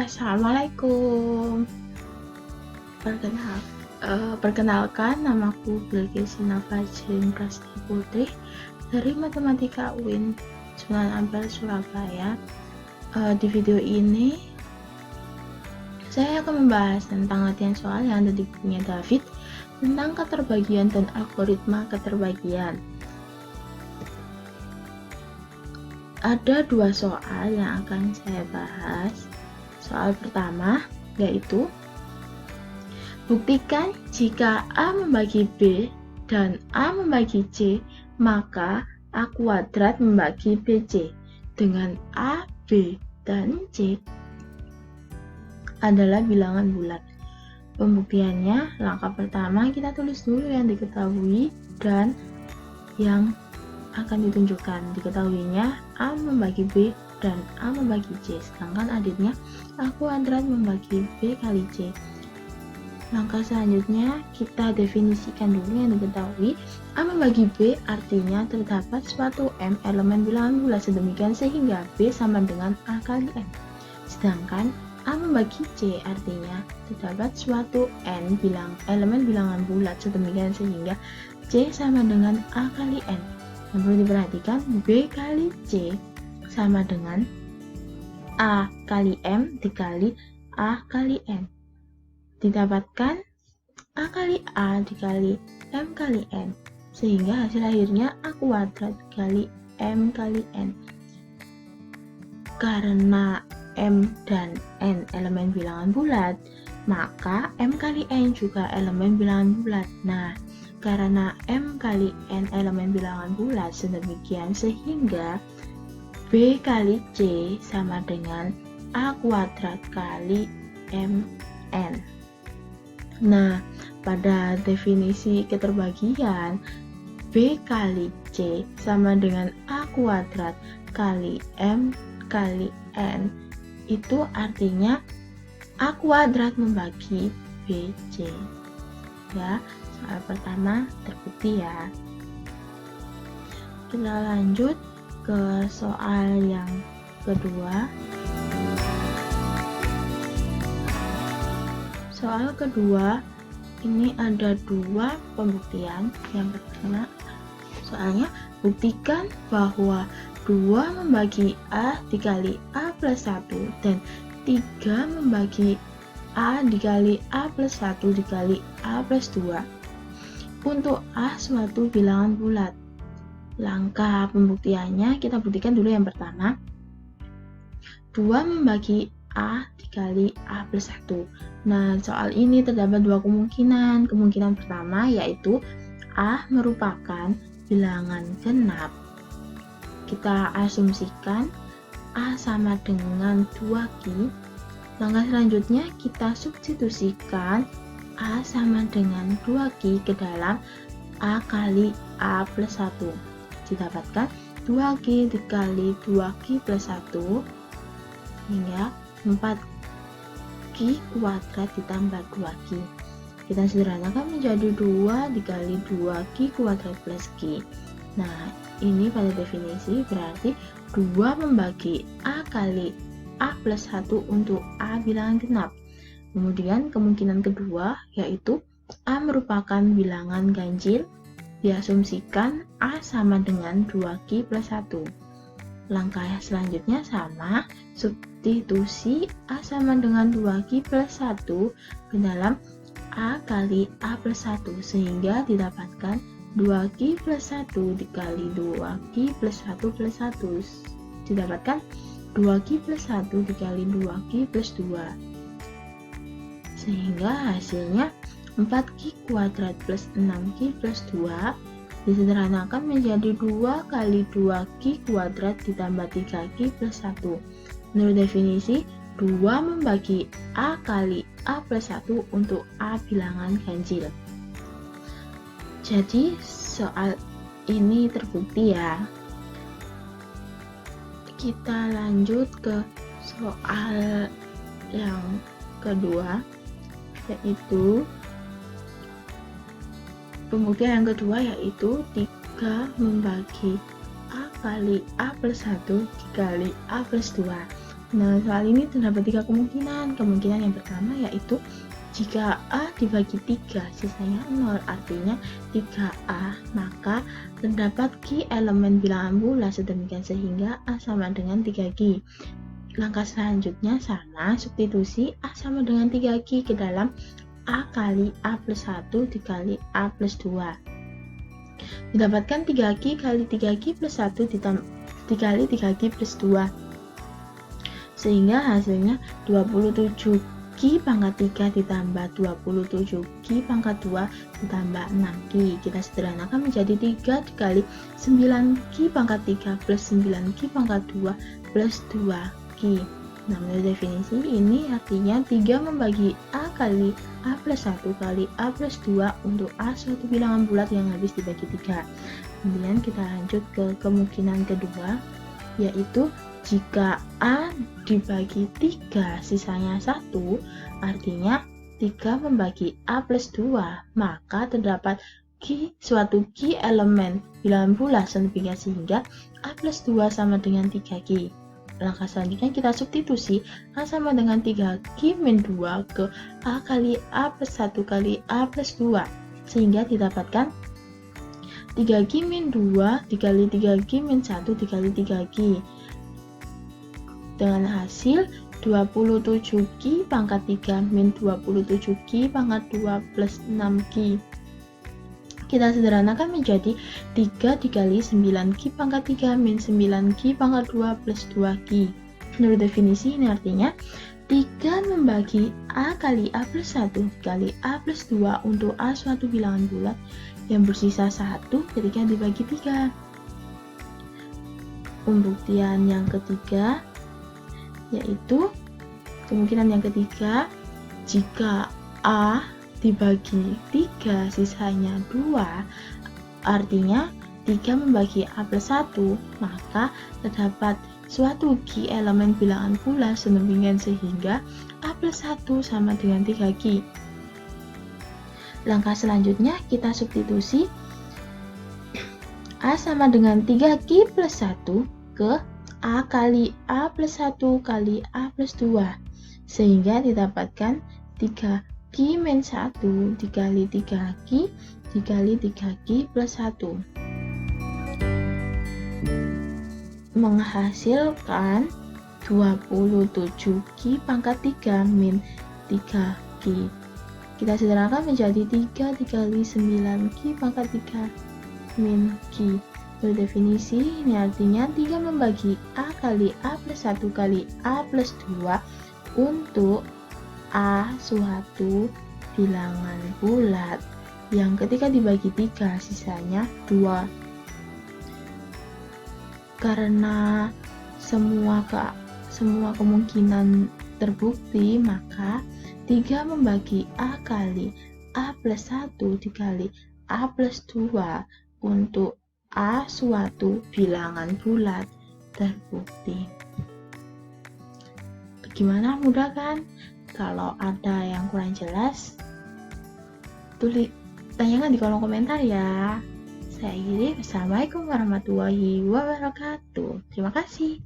Assalamualaikum. Perkenalkan, namaku Bilkisina Fajrin Prastia Putri dari Matematika UIN Sunan Ampel, Surabaya. Di video ini saya akan membahas tentang latihan soal yang ada di bukunya David tentang keterbagian dan algoritma keterbagian. Ada dua soal yang akan saya bahas. Soal pertama yaitu buktikan jika A membagi B dan A membagi C, maka A kuadrat membagi BC dengan A, B, dan C adalah bilangan bulat. Pembuktiannya, langkah pertama kita tulis dulu yang diketahui dan yang akan ditunjukkan. Diketahuinya A membagi B dan A membagi C, sedangkan aditnya A kuadrat membagi B kali C. Langkah selanjutnya kita definisikan dulu yang diketahui. A membagi B artinya terdapat suatu M elemen bilangan bulat sedemikian sehingga B sama dengan A kali M. Sedangkan A membagi C artinya terdapat suatu N elemen bilangan bulat sedemikian sehingga C sama dengan A kali N. Yang perlu diperhatikan, B kali C sama dengan A kali M dikali A kali N. Didapatkan A kali A dikali M kali N, sehingga hasil akhirnya A kuadrat dikali M kali N. Karena M dan N elemen bilangan bulat, maka M kali N juga elemen bilangan bulat. Nah, karena M kali N elemen bilangan bulat sedemikian sehingga B kali C sama dengan A kuadrat kali MN. Nah, pada definisi keterbagian, B kali C sama dengan A kuadrat kali M kali N, itu artinya A kuadrat membagi BC. Ya, soal pertama terbukti ya. Kita lanjut ke soal yang kedua. Soal kedua ini ada dua pembuktian. Yang pertama, soalnya buktikan bahwa 2 membagi A dikali A plus 1 dan 3 membagi A dikali A plus 1 dikali A plus 2 untuk A suatu bilangan bulat. Langkah pembuktiannya kita buktikan dulu yang pertama. 2 membagi A dikali A plus 1. Nah, soal ini terdapat dua kemungkinan. Kemungkinan pertama yaitu A merupakan bilangan genap. Kita asumsikan A sama dengan 2Q. Langkah selanjutnya kita substitusikan A sama dengan 2Q ke dalam A kali A plus 1. Didapatkan 2Q dikali 2Q plus 1 hingga 4Q kuadrat ditambah 2Q. Kita sederhanakan menjadi 2 dikali 2Q kuadrat plus Q. Nah, ini pada definisi berarti 2 membagi A kali A plus 1 untuk A bilangan genap. Kemudian kemungkinan kedua yaitu A merupakan bilangan ganjil. Diasumsikan A sama dengan 2Q plus 1. Langkah selanjutnya sama, substitusi A sama dengan 2Q plus 1 ke dalam A kali A plus 1 sehingga didapatkan 2Q plus 1 dikali 2Q plus 1 plus 1 didapatkan 2Q plus 1 dikali 2Q plus 2 sehingga hasilnya 4Q kuadrat plus 6Q plus 2 disederhanakan menjadi 2 kali 2Q kuadrat ditambah 3Q plus 1. Menurut definisi, 2 membagi A kali A plus 1 untuk A bilangan ganjil. Jadi soal ini terbukti ya. Kita lanjut ke soal yang kedua, yaitu pembuktian yang kedua yaitu 3 membagi A kali A plus 1 dikali A plus 2. Nah, soal ini terdapat 3 kemungkinan. Kemungkinan yang pertama yaitu jika A dibagi 3 sisanya 0, artinya 3A, maka terdapat Q elemen bilangan bulat sedemikian sehingga A sama dengan 3Q. Langkah selanjutnya sama, substitusi A sama dengan 3Q ke dalam A kali A plus 1 dikali A plus 2. Didapatkan 3Q kali 3Q plus 1 dikali 3Q plus 2. Sehingga hasilnya 27Q pangkat 3 ditambah 27Q pangkat 2 ditambah 6Q. Kita sederhanakan menjadi 3 dikali 9Q pangkat 3 plus 9Q pangkat 2 plus 2Q. Nah, menurut definisi ini artinya 3 membagi A kali A plus 1 kali A plus 2 untuk A suatu bilangan bulat yang habis dibagi 3. Kemudian kita lanjut ke kemungkinan kedua, yaitu jika A dibagi 3 sisanya 1, artinya 3 membagi A plus 2, maka terdapat suatu Q elemen bilangan bulat sedemikian sehingga A plus 2 sama dengan 3Q. Langkah selanjutnya kita substitusi A sama dengan 3Q min 2 ke A kali A plus 1 kali A plus 2, sehingga didapatkan 3Q min 2 dikali 3Q min 1 dikali 3Q. Dengan hasil 27Q pangkat 3 min 27Q pangkat 2 plus 6Q. Kita sederhanakan menjadi 3 dikali 9Q pangkat 3 min 9Q pangkat 2 plus 2Q. Menurut definisi ini artinya 3 membagi A kali A plus 1 kali A plus 2 untuk A suatu bilangan bulat yang bersisa 1 ketika dibagi 3. Pembuktian yang ketiga, yaitu kemungkinan yang ketiga, jika A dibagi 3 sisanya 2, artinya 3 membagi A plus 1, maka terdapat suatu Q elemen bilangan bulat sedemikian sehingga A plus 1 sama dengan 3Q. Langkah selanjutnya kita substitusi A sama dengan 3Q plus 1 ke A kali A plus 1 kali A plus 2, sehingga didapatkan 3Q min 1 dikali 3Q dikali 3Q plus 1. Menghasilkan 27Q pangkat 3 min 3Q. Kita sederhanakan menjadi 3 dikali 9Q pangkat 3 min Q. Berdefinisi ini artinya 3 membagi A kali A plus 1 kali A plus 2 untuk A suatu bilangan bulat yang ketika dibagi 3 sisanya 2. Karena semua kemungkinan terbukti, maka 3 membagi A kali A plus 1 dikali A plus 2 untuk A suatu bilangan bulat terbukti. Gimana, mudah kan? Kalau ada yang kurang jelas, tanyakan di kolom komentar ya. Saya akhiri, Assalamualaikum warahmatullahi wabarakatuh. Terima kasih.